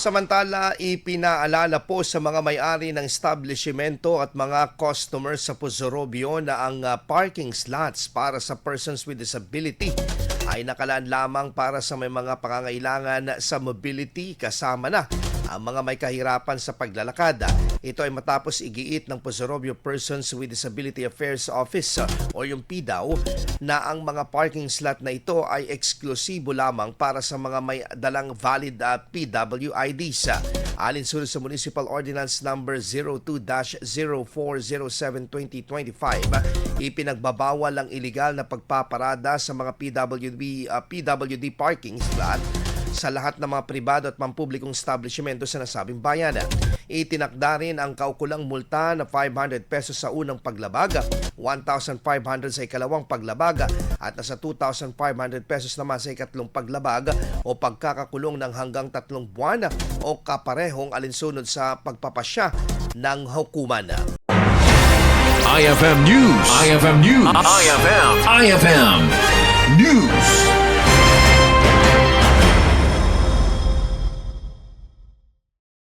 Samantala, ipinaalala po sa mga may-ari ng establishmento at mga customers sa Pozorobio na ang parking slots para sa persons with disability ay nakalaan lamang para sa may mga pangangailangan sa mobility kasama na ang mga may kahirapan sa paglalakad. Ito ay matapos igiit ng Pozorobio Persons with Disability Affairs Office o yung PDAO na ang mga parking slot na ito ay eksklusibo lamang para sa mga may dalang valid PWIDs. Alinsunod sa Municipal Ordinance Number 02-0407-2025, ipinagbabawal ang iligal na pagpaparada sa mga PWD parking slot sa lahat ng mga pribado at pampublikong establishmento sa nasabing bayan. Itinakda rin ang kaukulang multa na 500 pesos sa unang paglabag, 1,500 sa ikalawang paglabag at nasa 2,500 pesos naman sa ikatlong paglabag o pagkakakulong ng hanggang 3 buwan o kaparehong alinsunod sa pagpapasya ng hukuman. IFM News. IFM News. IFM News.